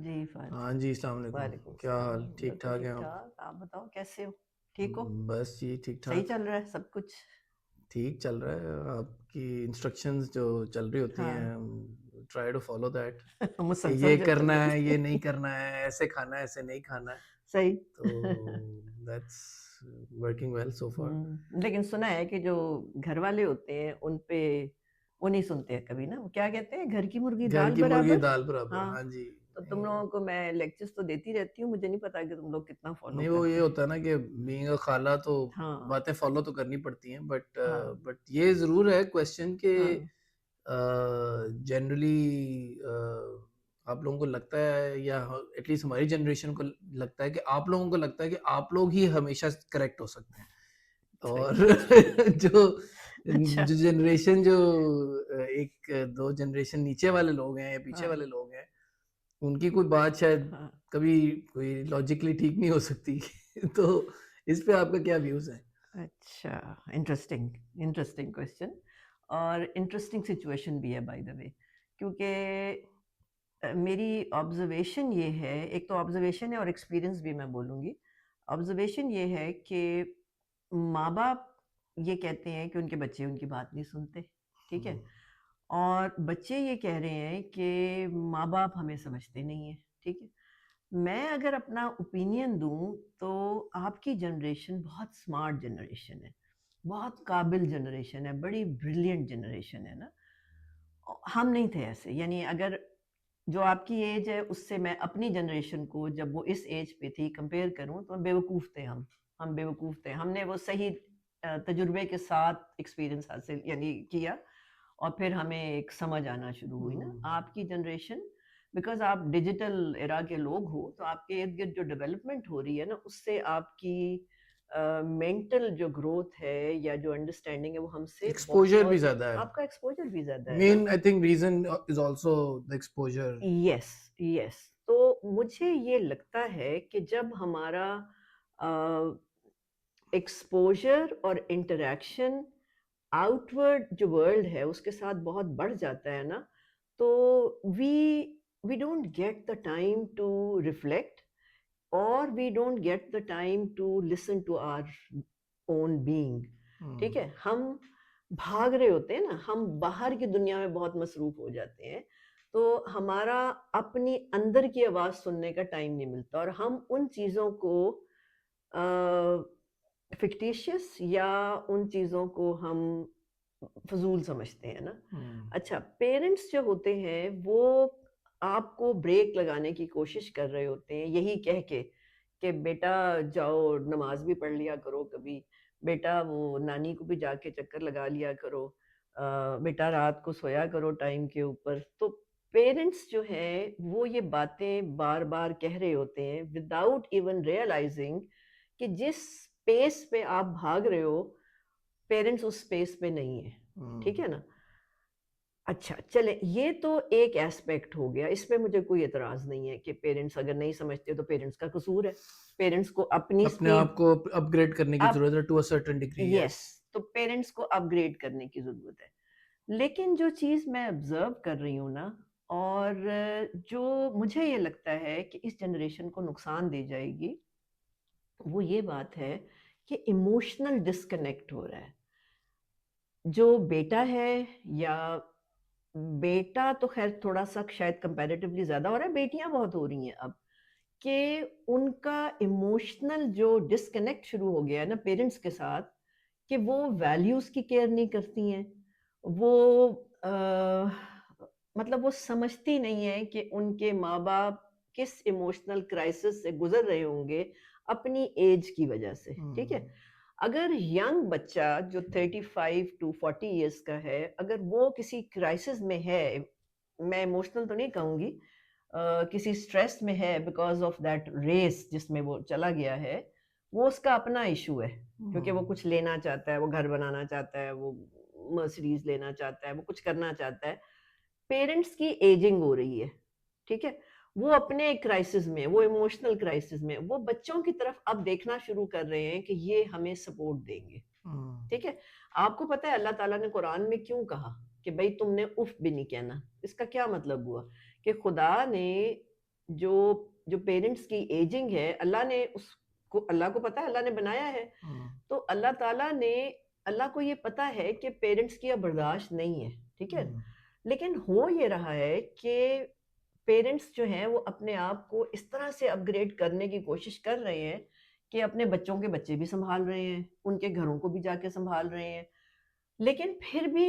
جی فہد، ہاں جی، السلام علیکم. وعلیکم کیا حال؟ السلام. ٹھیک بالکل ٹھاک ہیں ٹھیک آپ؟ ٹھاک. آپ بتاؤ کیسے ہو؟ ٹھیک ہو؟ بس جی ٹھیک صحیح ٹھاک. چل رہا ہے سب کچھ؟ ٹھیک چل رہا ہے. آپ کی انسٹرکشنز جو چل رہی ہوتی ہاں ہیں ٹرائی ٹو فالو دیٹ، کہ مسلسل یہ جو چل کرنا رہی ہے، ہے. یہ نہیں کرنا ہے، ایسے کھانا ہے، ایسے نہیں کھانا ہے. صحیح. تو that's working well so far. لیکن سنا ہے کہ جو گھر والے ہوتے ہیں ان پہ وہ نہیں سنتے ہیں کبھی نا. وہ کیا کہتے ہیں، گھر کی مرغی گھر دال کی مرغی برابر. دال برابر. ہاں، ہاں جی. تو تم لوگوں کو میں لیکچرز تو دیتی رہتی ہوں، مجھے نہیں پتا کہ تم لوگ کتنا فالو نہیں، وہ یہ کرتے ہیں. ہوتا ہے نا کہ بینگ اے خالہ تو ہاں باتیں فالو تو کرنی پڑتی ہیں، بٹ ہاں یہ ضرور ہے کویشچن کہ ہاں جنرلی آپ لوگوں کو لگتا ہے، یا ایٹ لیسٹ ہماری جنریشن کو لگتا ہے کہ آپ لوگوں کو لگتا ہے کہ آپ لوگ ہی ہمیشہ کریکٹ ہو سکتے ہیں، اور صحیح. جو اچھا. جو جنریشن جو ایک دو جنریشن نیچے والے لوگ ہیں یا پیچھے ہاں والے لوگ ہیں، ان کی کوئی بات شاید ہاں. کبھی کوئی لاجیکلی ٹھیک نہیں ہو سکتی. تو اس پہ آپ کا کیا ویوز ہیں؟ اچھا، انٹرسٹنگ انٹرسٹنگ کویشچن، اور انٹرسٹنگ سچویشن بھی ہے بائی دا وے. کیونکہ میری آبزرویشن یہ ہے، ایک تو آبزرویشن ہے اور ایکسپیرئنس بھی میں بولوں گی. آبزرویشن یہ ہے کہ ماں باپ یہ کہتے ہیں کہ ان کے بچے ان کی بات نہیں سنتے، ٹھیک ہے، اور بچے یہ کہہ رہے ہیں کہ ماں باپ ہمیں سمجھتے نہیں ہیں، ٹھیک ہے. میں اگر اپنا اوپینین دوں تو آپ کی جنریشن بہت سمارٹ جنریشن ہے، بہت قابل جنریشن ہے، بڑی بریلینٹ جنریشن ہے نا. ہم نہیں تھے ایسے. یعنی اگر جو آپ کی ایج ہے اس سے میں اپنی جنریشن کو جب وہ اس ایج پہ تھی کمپیئر کروں تو بیوقوف تھے ہم بیوقوف تھے. ہم نے وہ صحیح تجربے کے ساتھ ایکسپیرئنس حاصل یعنی کیا، اور پھر ہمیں ایک سمجھ آنا شروع ہوئی نا. آپ کی جنریشن، بیکاز آپ ڈیجیٹل ایرا کے لوگ ہو، تو آپ کے ارد گرد جو ڈیولپمنٹ ہو رہی ہے نا، اس سے آپ کی مینٹل جو گروتھ ہے یا جو انڈرسٹینڈنگ ہے وہ ہم سے ایکسپوجر بھی بہت، زیادہ ہے. آپ کا ایکسپوجر بھی زیادہ ہے نا. مین I think reason is also the exposure. Yes yes. تو مجھے یہ لگتا ہے کہ جب ہمارا ایکسپوجر اور انٹریکشن آؤٹ ورڈ جو ورلڈ ہے اس کے ساتھ بہت بڑھ جاتا ہے نا، تو we don't get the time to reflect, اور we don't get the time to listen to our own being. ٹھیک ہے، ہم بھاگ رہے ہوتے ہیں نا، ہم باہر کی دنیا میں بہت مصروف ہو جاتے ہیں، تو ہمارا اپنی اندر کی آواز سننے کا ٹائم نہیں ملتا، اور ہم ان چیزوں کو فکٹیشیس یا ان چیزوں کو ہم فضول سمجھتے ہیں نا. اچھا، پیرنٹس جو ہوتے ہیں وہ آپ کو بریک لگانے کی کوشش کر رہے ہوتے ہیں، یہی کہہ کے کہ بیٹا جاؤ نماز بھی پڑھ لیا کرو، کبھی بیٹا وہ نانی کو بھی جا کے چکر لگا لیا کرو، بیٹا رات کو سویا کرو ٹائم کے اوپر. تو پیرنٹس جو ہیں وہ یہ باتیں بار بار کہہ رہے ہوتے ہیں وداؤٹ ایون ریئلائزنگ کہ جس اسپیس پہ آپ بھاگ رہے ہو پیرنٹس اس اسپیس پہ نہیں ہے. ٹھیک ہے نا. اچھا چلیں، یہ تو ایک ایسپیکٹ ہو گیا، اس پہ مجھے کوئی اعتراض نہیں ہے کہ پیرنٹس اگر نہیں سمجھتے تو پیرنٹس کا قصور ہے. پیرنٹس کو اپنی اپنے اسپیڈ آپ کو اپ گریڈ کرنے کی اپ ضرورت ہے ٹو اے سرٹن ڈگری. یس، تو پیرنٹس کو اپ گریڈ کرنے کی ضرورت ہے. لیکن جو چیز میں آبزرو کر رہی ہوں نا، اور جو مجھے یہ لگتا ہے کہ اس جنریشن کو نقصان دے جائے گی، وہ یہ بات ہے کہ ایموشنل ڈسکنیکٹ ہو رہا ہے. جو بیٹا ہے، یا بیٹا تو خیر تھوڑا سا شاید کمپیریٹیولی زیادہ ہو رہا ہے، بیٹیاں بہت ہو رہی ہیں اب، کہ ان کا ایموشنل جو ڈسکنیکٹ شروع ہو گیا ہے نا پیرنٹس کے ساتھ، کہ وہ ویلیوز کی کیئر نہیں کرتی ہیں. وہ مطلب وہ سمجھتی نہیں ہیں کہ ان کے ماں باپ کس ایموشنل کرائسس سے گزر رہے ہوں گے اپنی ایج کی وجہ سے. ٹھیک ہے، اگر ینگ بچہ جو 35 to 40 ایئرس کا ہے، اگر وہ کسی کرائسس میں ہے، میں ایموشنل تو نہیں کہوں گی، کسی سٹریس میں ہے بیکاز آف دیٹ ریس جس میں وہ چلا گیا ہے، وہ اس کا اپنا ایشو ہے. کیونکہ وہ کچھ لینا چاہتا ہے، وہ گھر بنانا چاہتا ہے، وہ مرسیڈیز لینا چاہتا ہے، وہ کچھ کرنا چاہتا ہے. پیرنٹس کی ایجنگ ہو رہی ہے، ٹھیک ہے، وہ اپنے ایک کرائسس میں، وہ ایموشنل کرائسس میں، وہ بچوں کی طرف اب دیکھنا شروع کر رہے ہیں کہ یہ ہمیں سپورٹ دیں گے. ٹھیک ہے، آپ کو پتہ ہے اللہ تعالیٰ نے قرآن میں کیوں کہا کہ بھائی تم نے اف بھی نہیں کہنا؟ اس کا کیا مطلب ہوا کہ خدا نے جو جو پیرنٹس کی ایجنگ ہے اللہ نے اس کو، اللہ کو پتا ہے، اللہ نے بنایا ہے، تو اللہ تعالیٰ نے، اللہ کو یہ پتا ہے کہ پیرنٹس کی اب برداشت نہیں ہے، ٹھیک ہے، لیکن ہو یہ رہا ہے کہ پیرنٹس جو ہیں وہ اپنے آپ کو اس طرح سے اپ گریڈ کرنے کی کوشش کر رہے ہیں کہ اپنے بچوں کے بچے بھی سنبھال رہے ہیں، ان کے گھروں کو بھی جا کے سنبھال رہے ہیں، لیکن پھر بھی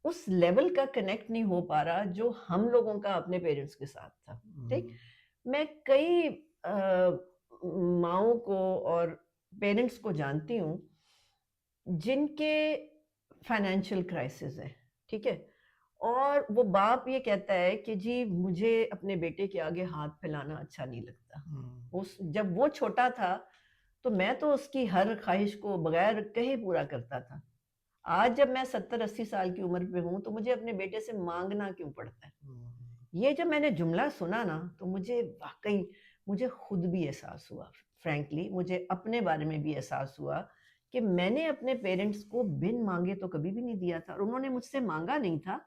اس لیول کا کنیکٹ نہیں ہو پا رہا جو ہم لوگوں کا اپنے پیرنٹس کے ساتھ تھا، ٹھیک۔ میں کئی ماؤں کو اور پیرنٹس کو جانتی ہوں جن کے فائنینشیل کرائسس ہے، ٹھیک ہے، اور وہ باپ یہ کہتا ہے کہ جی مجھے اپنے بیٹے کے آگے ہاتھ پھیلانا اچھا نہیں لگتا، جب وہ چھوٹا تھا تو میں تو اس کی ہر خواہش کو بغیر کہے پورا کرتا تھا، آج جب میں 70-80 سال کی عمر پہ ہوں تو مجھے اپنے بیٹے سے مانگنا کیوں پڑتا ہے؟ یہ جب میں نے جملہ سنا نا تو مجھے واقعی، مجھے خود بھی احساس ہوا، فرینکلی مجھے اپنے بارے میں بھی احساس ہوا کہ میں نے اپنے پیرنٹس کو بن مانگے تو کبھی بھی نہیں دیا تھا، اور انہوں نے مجھ سے مانگا نہیں تھا،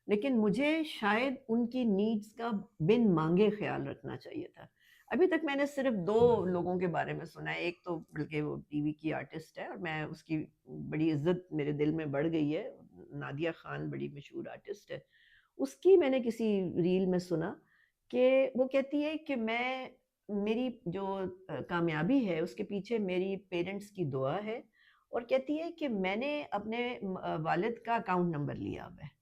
لیکن مجھے شاید ان کی نیڈز کا بن مانگے خیال رکھنا چاہیے تھا۔ ابھی تک میں نے صرف 2 لوگوں کے بارے میں سنا ہے، ایک تو بلکہ وہ ٹی وی کی آرٹسٹ ہے اور میں اس کی بڑی عزت میرے دل میں بڑھ گئی ہے، نادیہ خان بڑی مشہور آرٹسٹ ہے، اس کی میں نے کسی ریل میں سنا کہ وہ کہتی ہے کہ میری جو کامیابی ہے اس کے پیچھے میری پیرنٹس کی دعا ہے، اور کہتی ہے کہ میں نے اپنے والد کا اکاؤنٹ نمبر لیا ہوا ہے،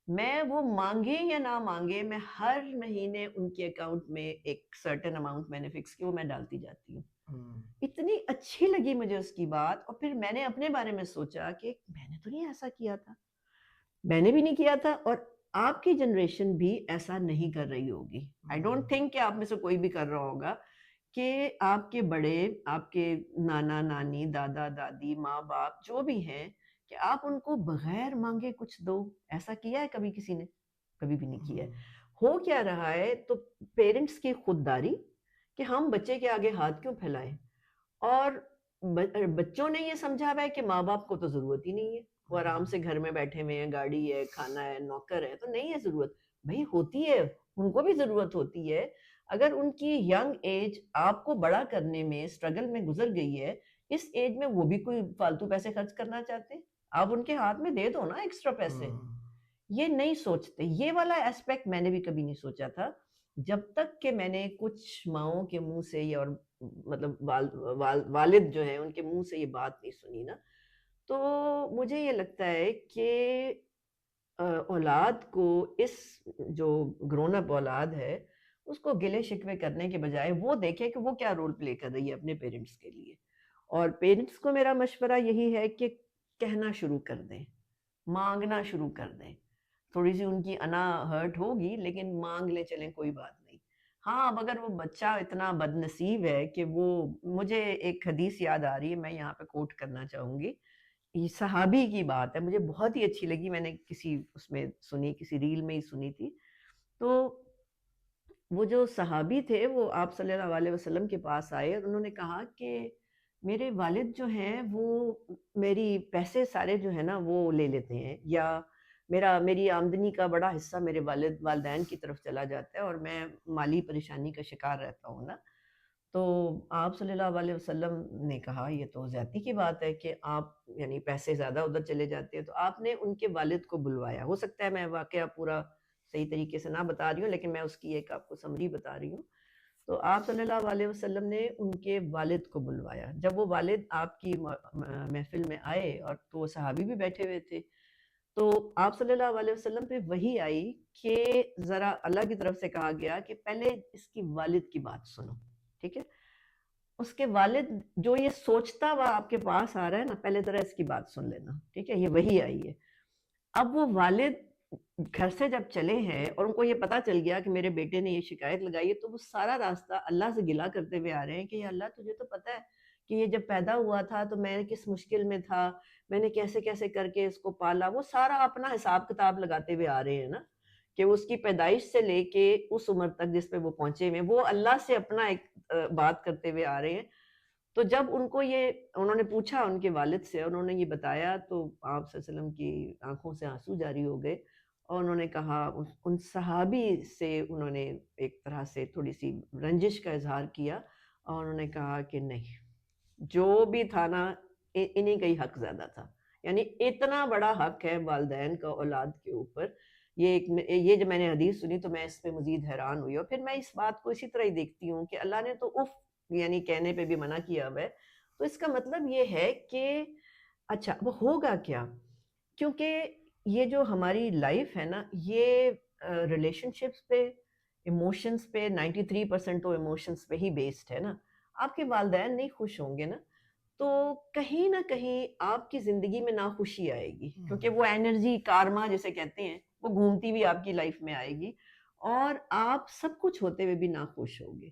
میں وہ مانگے یا نہ مانگے میں ہر مہینے ان کے اکاؤنٹ میں ایک سرٹن اماؤنٹ میں نے فکس کی، وہ میں ڈالتی جاتی ہوں۔ اتنی اچھی لگی مجھے اس کی بات، اور پھر میں نے اپنے بارے میں سوچا کہ میں نے تو نہیں ایسا کیا تھا، میں نے بھی نہیں کیا تھا، اور آپ کی جنریشن بھی ایسا نہیں کر رہی ہوگی، آئی ڈونٹ تھنک کہ آپ میں سے کوئی بھی کر رہا ہوگا کہ آپ کے بڑے، آپ کے نانا نانی، دادا دادی، ماں باپ جو بھی ہیں، کہ آپ ان کو بغیر مانگے کچھ دو، ایسا کیا ہے کبھی کسی نے؟ کبھی بھی نہیں کیا ہے۔ ہو کیا رہا ہے تو پیرنٹس کی خودداری کہ ہم بچے کے آگے ہاتھ کیوں پھیلائیں، اور بچوں نے یہ سمجھا ہوا ہے کہ ماں باپ کو تو ضرورت ہی نہیں ہے، وہ آرام سے گھر میں بیٹھے ہوئے ہیں، گاڑی ہے، کھانا ہے، نوکر ہے، تو نہیں ہے ضرورت، بھئی ہوتی ہے، ان کو بھی ضرورت ہوتی ہے، اگر ان کی ینگ ایج آپ کو بڑا کرنے میں اسٹرگل میں گزر گئی ہے، اس ایج میں وہ بھی کوئی فالتو پیسے خرچ کرنا چاہتے ہیں، آپ ان کے ہاتھ میں دے دو نا ایکسٹرا پیسے، یہ نہیں سوچتے، یہ والا ایسپیکٹ میں نے بھی کبھی نہیں سوچا تھا، جب تک کہ میں نے کچھ ماؤں کے منہ سے یہ، اور مطلب والد جو ہیں ان کے منہ سے یہ بات نہیں سنی نا، تو مجھے یہ لگتا ہے کہ اولاد کو، اس جو گرون اپ اولاد ہے اس کو گلے شکوے کرنے کے بجائے وہ دیکھے کہ وہ کیا رول پلے کر رہی ہے اپنے پیرنٹس کے لیے، اور پیرنٹس کو میرا مشورہ یہی ہے کہ کہنا شروع کر دیں، مانگنا شروع کر دیں، تھوڑی سی ان کی انا ہرٹ ہوگی لیکن مانگ لیں چلیں، کوئی بات نہیں۔ ہاں اب اگر وہ بچہ اتنا بد نصیب ہے کہ وہ، مجھے ایک حدیث یاد آ رہی ہے، میں یہاں پہ کوٹ کرنا چاہوں گی، یہ صحابی کی بات ہے، مجھے بہت ہی اچھی لگی، میں نے کسی اس میں سنی، کسی ریل میں ہی سنی تھی، تو وہ جو صحابی تھے وہ آپ صلی اللہ علیہ وسلم کے پاس آئے اور انہوں نے کہا کہ میرے والد جو ہیں وہ میری پیسے سارے جو ہے نا وہ لے لیتے ہیں، یا میری آمدنی کا بڑا حصہ میرے والدین کی طرف چلا جاتا ہے، اور میں مالی پریشانی کا شکار رہتا ہوں نا، تو آپ صلی اللہ علیہ وسلم نے کہا یہ تو زیادتی کی بات ہے کہ آپ یعنی پیسے زیادہ ادھر چلے جاتے ہیں، تو آپ نے ان کے والد کو بلوایا، ہو سکتا ہے میں واقعہ پورا صحیح طریقے سے نہ بتا رہی ہوں لیکن میں اس کی ایک آپ کو سمری بتا رہی ہوں، تو آپ صلی اللہ علیہ وسلم نے ان کے والد کو بلوایا، جب وہ والد آپ کی محفل میں آئے اور تو وہ صحابی بھی بیٹھے ہوئے تھے، تو آپ صلی اللہ علیہ وسلم پہ وحی آئی کہ ذرا اللہ کی طرف سے کہا گیا کہ پہلے اس کی والد کی بات سنو، ٹھیک ہے، اس کے والد جو یہ سوچتا ہوا آپ کے پاس آ رہا ہے نا، پہلے ذرا اس کی بات سن لینا، ٹھیک ہے، یہ وحی آئی ہے۔ اب وہ والد گھر سے جب چلے ہیں اور ان کو یہ پتا چل گیا کہ میرے بیٹے نے یہ شکایت لگائی ہے، تو وہ سارا راستہ اللہ سے گلہ کرتے ہوئے آ رہے ہیں کہ یا اللہ تجھے تو پتا ہے کہ یہ جب پیدا ہوا تھا تو میں کس مشکل میں تھا، میں نے کیسے کیسے کر کے اس کو پالا، وہ سارا اپنا حساب کتاب لگاتے ہوئے آ رہے ہیں نا، کہ اس کی پیدائش سے لے کے اس عمر تک جس پہ وہ پہنچے ہوئے ہیں، وہ اللہ سے اپنا ایک بات کرتے ہوئے آ رہے ہیں، تو جب ان کو یہ انہوں نے پوچھا ان کے والد سے، انہوں نے یہ بتایا، تو آپ صلی اللہ علیہ وسلم کی آنکھوں سے آنسو جاری ہو گئے، اور انہوں نے کہا ان صحابی سے انہوں نے ایک طرح سے تھوڑی سی رنجش کا اظہار کیا، اور انہوں نے کہا کہ نہیں، جو بھی تھا نا انہی کا ہی حق زیادہ تھا، یعنی اتنا بڑا حق ہے والدین کا اولاد کے اوپر. یہ جب میں نے حدیث سنی تو میں اس پہ مزید حیران ہوئی، اور پھر میں اس بات کو اسی طرح ہی دیکھتی ہوں کہ اللہ نے تو اف یعنی کہنے پہ بھی منع کیا ہوا ہے. تو اس کا مطلب یہ ہے کہ اچھا وہ ہوگا کیا، کیونکہ یہ جو ہماری لائف ہے نا یہ ریلیشن شپس پہ، ایموشنس پہ 93% تو ایموشنس پہ ہی بیسڈ ہے نا. آپ کے والدین نہیں خوش ہوں گے نا تو کہیں نہ کہیں آپ کی زندگی میں ناخوشی آئے گی، کیونکہ وہ انرجی کارما جسے کہتے ہیں وہ گھومتی ہوئی آپ کی لائف میں آئے گی، اور آپ سب کچھ ہوتے ہوئے بھی ناخوش ہوگے.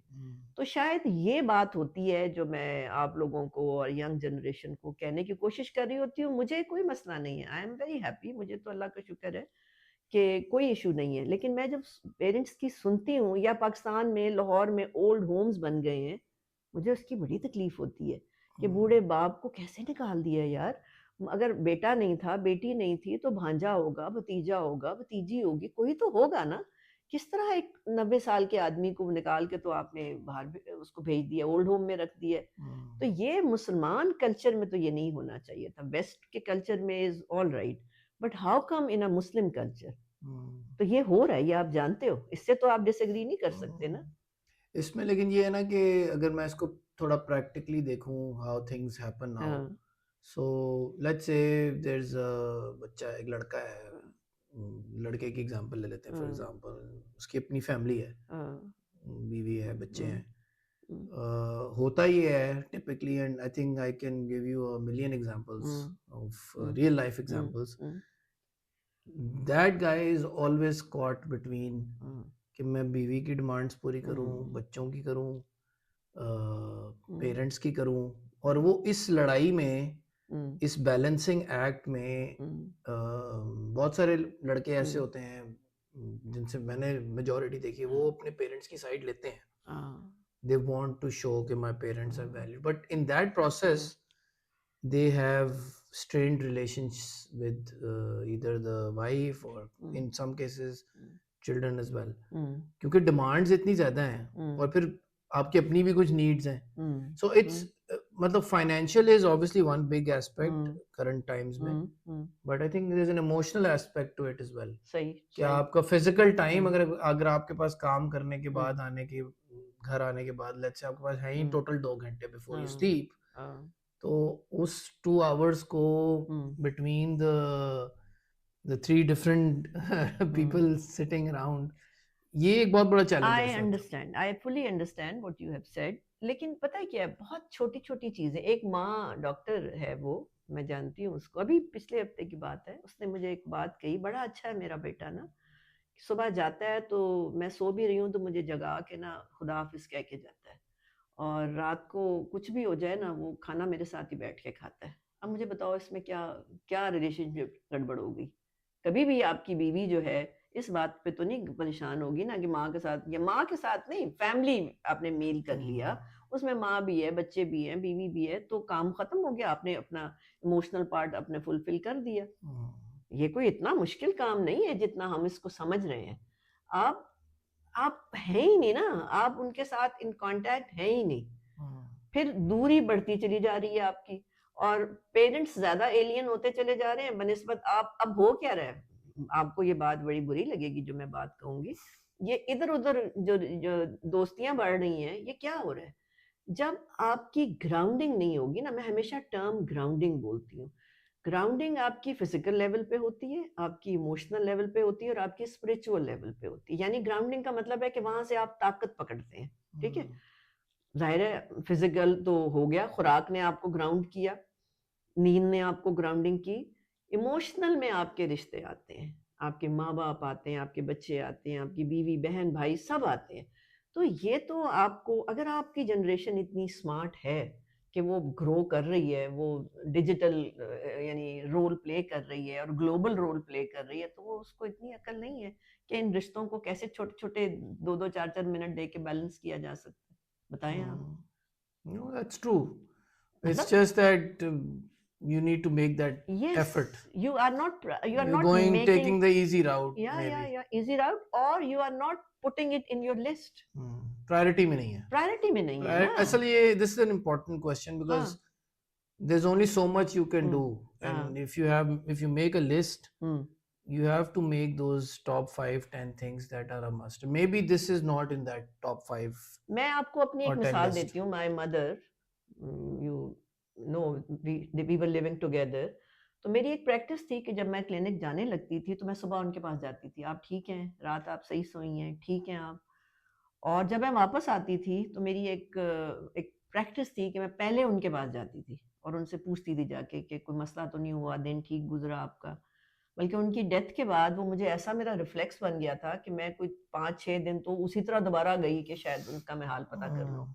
تو شاید یہ بات ہوتی ہے جو میں آپ لوگوں کو اور ینگ جنریشن کو کہنے کی کوشش کر رہی ہوتی ہوں. مجھے کوئی مسئلہ نہیں ہے، آئی ایم ویری ہیپی، مجھے تو اللہ کا شکر ہے کہ کوئی ایشو نہیں ہے. لیکن میں جب پیرنٹس کی سنتی ہوں، یا پاکستان میں لاہور میں اولڈ ہومز بن گئے ہیں، مجھے اس کی بڑی تکلیف ہوتی ہے کہ بوڑھے باپ کو کیسے نکال دیا یار. اگر بیٹا نہیں تھا، بیٹی نہیں تھی، تو بھانجا ہوگا، بھتیجا ہوگا، بھتیجی ہوگی، کوئی تو ہوگا نا. کس طرح ایک 90 سال کے آدمی کو نکال کے تو آپ نے باہر اس کو بھیج دیا، اولڈ ہوم میں رکھ دیا. تو یہ مسلمان کلچر میں تو یہ نہیں ہونا چاہیے تھا. ویسٹ کے کلچر میں is all right, but how come in a Muslim culture? تو یہ ہو رہا ہے، یہ آپ جانتے ہو، اس سے تو آپ ڈس ایگری نہیں کر سکتے نا. اس میں لیکن یہ ہے نا کہ اگر میں اس کو تھوڑا پریکٹیکلی دیکھوں ہاؤ تھنگس ہیپن ناؤ، ہاں سو لیٹس سے دیر از بچہ، ایک لڑکا ہے، لڑکے کی اگزامپل لے لیتے ہیں. فار ایگزامپل اس کی اپنی فیملی ہے، بیوی ہے، بچے ہیں. ہوتا یہ ہے typically, and I think I can give you million examples of real life examples. That guy is always caught between کہ میں بیوی کی ڈیمانڈس پوری کروں، بچوں کی کروں، پیرنٹس کی کروں. اور وہ اس لڑائی میں، اس بیلنسنگ ایکٹ میں بہت سارے لڑکے ایسے ہوتے ہیں جن سے میں نے میجورٹی دیکھی، وہ اپنے پیرنٹس کی سائڈ لیتے ہیں. they want to show کہ my parents are valued, but in that process they have strained relations with either the wife or in some cases children as well, کیونکہ ڈیمانڈز اتنی زیادہ ہیں اور پھر آپ کی اپنی بھی کچھ نیڈز ہیں. سو اٹس مطلب فائنینشیل از obviously one big aspect current times میں, but I think there is an emotional aspect to it as well. صحیح کہ آپ کا فزیکل ٹائم اگر آپ کے پاس کام کرنے کے بعد آنے کے گھر آنے کے بعد لیٹس سے آپ کے پاس ہے ہی ٹوٹل 2 گھنٹے بفور یو سلیپ, تو اس 2 hours کو between the 3 different people sitting around, یہ ایک بہت بڑا چیلنج ہے. I understand, I fully understand what you have said. لیکن پتہ ہے کیا ہے، بہت چھوٹی چھوٹی چیزیں. ایک ماں ڈاکٹر ہے، وہ میں جانتی ہوں اس کو، ابھی پچھلے ہفتے کی بات ہے، اس نے مجھے ایک بات کہی، بڑا اچھا ہے میرا بیٹا نا، صبح جاتا ہے تو میں سو بھی رہی ہوں تو مجھے جگا کے نا خدا حافظ کہہ کے جاتا ہے، اور رات کو کچھ بھی ہو جائے نا وہ کھانا میرے ساتھ ہی بیٹھ کے کھاتا ہے. اب مجھے بتاؤ اس میں کیا کیا ریلیشن شپ گڑبڑ ہو گئی؟ کبھی بھی آپ کی بیوی جو ہے اس بات پہ تو نہیں پریشان ہوگی نا کہ ماں کے ساتھ، یا ماں کے ساتھ نہیں، فیملی آپ نے میل کر لیا، اس میں ماں بھی ہے، بچے بھی ہیں، بیوی بھی ہے، تو کام ختم ہو گیا، آپ نے اپنا ایموشنل پارٹ اپنے فلفل کر دیا. یہ کوئی اتنا مشکل کام نہیں ہے جتنا ہم اس کو سمجھ رہے ہیں. آپ ہیں ہی نہیں نا، آپ ان کے ساتھ ان کانٹیکٹ ہیں ہی نہیں، پھر دوری بڑھتی چلی جا رہی ہے آپ کی، اور پیرنٹس زیادہ ایلین ہوتے چلے جا رہے ہیں بنسبت آپ. اب ہو کیا رہا ہے، آپ کو یہ بات بڑی بری لگے گی جو میں بات کہوں گی، یہ ادھر ادھر جو دوستیاں بڑھ رہی ہیں، یہ کیا ہو رہا ہے؟ جب آپ کی گراؤنڈنگ نہیں ہوگی نا، میں ہمیشہ ٹرم گراؤنڈنگ بولتی ہوں، گراؤنڈنگ آپ کی فزیکل لیول پہ ہوتی ہے، آپ کی ایموشنل لیول پہ ہوتی ہے، اور آپ کی اسپرچول لیول پہ ہوتی ہے. یعنی گراؤنڈنگ کا مطلب ہے کہ وہاں سے آپ طاقت پکڑتے ہیں. ٹھیک ہے، ظاہر ہے فزیکل تو ہو گیا، خوراک نے آپ کو گراؤنڈ کیا، نیند نے آپ کو گراؤنڈنگ کی. ایموشنل میں آپ کے رشتے آتے ہیں، آپ کے ماں باپ آتے ہیں، آپ کے بچے آتے ہیں، آپ کی بیوی بہن بھائی سب آتے ہیں. تو یہ تو آپ کو، اگر آپ کی جنریشن اتنی سمارٹ ہے کہ وہ گرو کر رہی ہے، وہ ڈیجیٹل یعنی رول پلے کر رہی ہے اور گلوبل رول پلے کر رہی ہے، تو وہ اس کو اتنی عقل نہیں ہے کہ ان رشتوں کو کیسے چھوٹے چھوٹے 2 2 4 4 منٹ دے کے بیلنس کیا جا سکتا ہے. بتائیں آپ. No, that's true. It's مطلب just that you need to make that Yes, effort. you are not You're taking taking the easy route, maybe. easy route, or you are not putting it in your list. Priority میں نہیں ہے. Priority میں نہیں ہے نا. اصل یہ this is an important question because there's only so much you can do, and if you make a list, you have to make those top 5-10 things that are a must. Maybe this is not in that top 5. میں آپ کو اپنی ایک or 10 مثال list. دیتی ہوں. My mother, you know, we were living together. تو میری ایک پریکٹس تھی کہ جب میں کلینک جانے لگتی تھی تو میں صبح ان کے پاس جاتی تھی. آپ ٹھیک ہیں؟ رات آپ صحیح سوئی ہیں؟ ٹھیک ہیں آپ؟ اور جب میں واپس آتی تھی تو میری ایک پریکٹس تھی کہ میں پہلے ان کے پاس جاتی تھی اور ان سے پوچھتی تھی جا کے کہ کوئی مسئلہ تو نہیں ہوا, دن ٹھیک گزرا آپ کا. بلکہ ان کی ڈیتھ کے بعد وہ مجھے ایسا میرا ریفلیکس بن گیا تھا کہ میں کوئی 5-6 دن تو اسی طرح دوبارہ گئی کہ شاید ان کا میں حال پتہ کر لوں.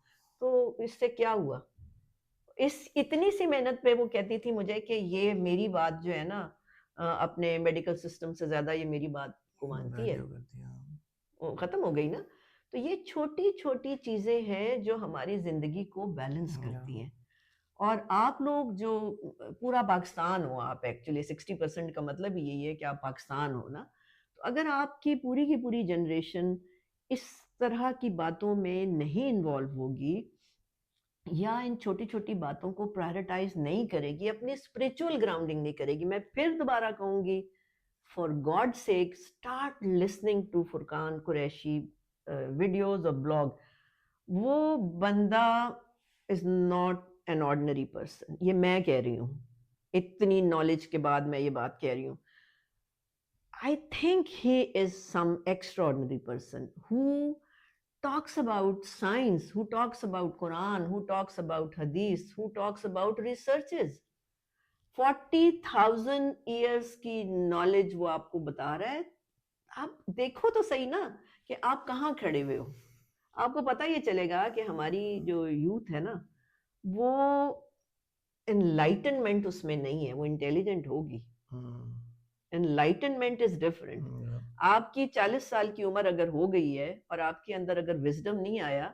تو اس سے کیا ہوا؟ اتنی سی محنت پہ وہ کہتی تھی مجھے کہ یہ میری بات جو ہے نا اپنے میڈیکل سسٹم سے زیادہ یہ میری بات کو مانتی ہے. وہ ختم ہو گئی نا. تو یہ چھوٹی چھوٹی چیزیں ہیں جو ہماری زندگی کو بیلنس کرتی ہیں. اور آپ لوگ جو پورا پاکستان ہو, آپ ایکچولی 60% کا مطلب یہی ہے کہ آپ پاکستان ہو نا. تو اگر آپ کی پوری جنریشن اس طرح کی باتوں میں نہیں انوالو ہوگی یا ان چھوٹی چھوٹی باتوں کو پرائرٹائز نہیں کرے گی, اپنی اسپریچول گراؤنڈنگ نہیں کرے گی, میں پھر دوبارہ کہوں گی, for God sake start listening to Furqan Qureshi videos اور بلاگ. وہ بندہ is not an ordinary person. یہ میں کہہ رہی ہوں, اتنی نالج کے بعد میں یہ بات کہہ رہی ہوں. I think he is some extraordinary person who talks about science, who talks about Quran, who talks about Hadith, who talks about researches. 40,000 years کی نالج وہ آپ کو بتا رہا ہے. آپ دیکھو تو صحیح نا کہ آپ کہاں کھڑے ہوئے ہو. آپ کو پتہ یہ چلے گا کہ ہماری جو یوتھ ہے نا وہ انلائٹنمنٹ اس میں نہیں ہے, وہ انٹیلیجنٹ ہوگی. Enlightenment is different. آپ کی 40 سال کی عمر اگر ہو گئی ہے اور آپ کے اندر اگر وزڈم نہیں آیا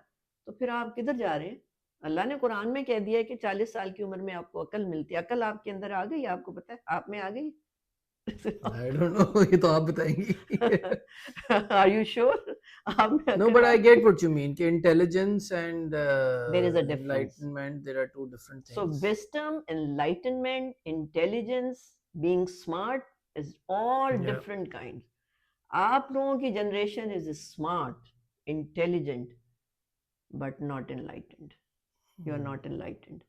تو پھر آپ کدھر جا رہے ہیں؟ اللہ نے قرآن میں کہہ دیا ہے کہ 40 سال کی عمر میں آپ کو عقل ملتی ہے. عقل آپ کے اندر آ گئی, آپ کو پتہ ہے آپ میں آ گئی؟ I don't know, یہ تو آپ بتائیں گی. Are you sure? No, but I get what you mean. Intelligence and There is a difference. enlightenment, there are two different things. So wisdom, enlightenment, intelligence, being smart is all different kinds. آپ لوگوں کی generation is smart, intelligent, but not enlightened. You are not enlightened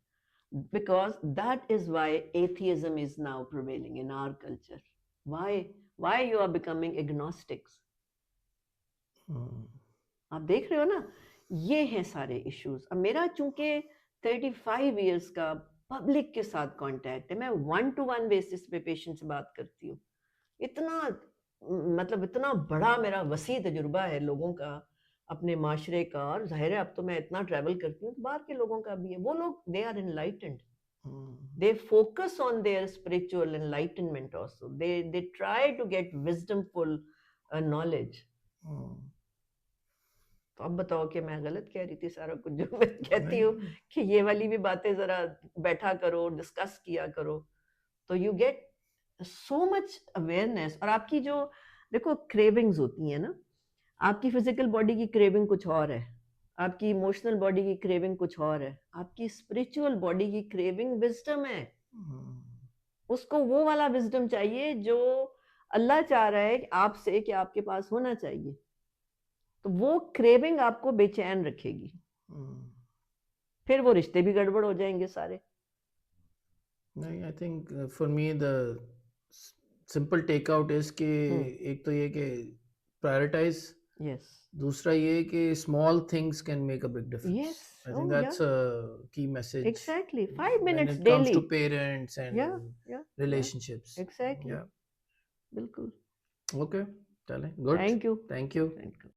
because that is why atheism is now prevailing in our culture. Why you are becoming agnostics? آپ دیکھ رہے ہو نا, یہ ہیں سارے ایشوز. اب میرا چونکہ 35 ایئرس کا پبلک کے ساتھ کانٹیکٹ ہے, میں 1-to-1 بیسس پہ پیشنٹ سے بات کرتی ہوں. اتنا بڑا میرا وسیع تجربہ ہے لوگوں کا, اپنے معاشرے کا, اور ظاہر ہے اب تو میں اتنا ٹریول کرتی ہوں تو باہر کے لوگوں کا بھی ہے. وہ لوگ they are enlightened. They focus on their spiritual enlightenment also. They try to get wisdomful knowledge. تو اب بتاؤ کہ میں غلط کہہ رہی تھی سارا کچھ جو میں کہتی ہوں کہ یہ والی بھی باتیں ذرا بیٹھا کرو, ڈسکس کیا کرو, تو you get so much awareness. اور آپ کی جو دیکھو کریونگز ہوتی ہیں نا, آپ کی فزیکل باڈی کی کریونگ کچھ اور ہے, آپ کی ایموشنل باڈی کی کریونگ کچھ اور ہے, آپ کی اسپریچول باڈی کی کریونگ وزڈم ہے. اس کو وہ والا وزڈم چاہیے جو اللہ چاہ رہا ہے کہ آپ سے, کہ آپ کے پاس ہونا چاہیے. تو وہ کریونگ آپ کو بے چین رکھے گی, پھر وہ رشتے بھی گڑبڑ ہو جائیں گے سارے. نہیں, I think for me the simple take out is کہ ایک تو یہ کہ پرائرٹائز, یس, دوسرا یہ کہ small things can make a big difference. Yes, I think that's a key message. Exactly. 5 when minutes it daily. comes to parents and relationships. Exactly. Yeah. بالکل. Okay. Good. Thank you. Thank you. Thank you.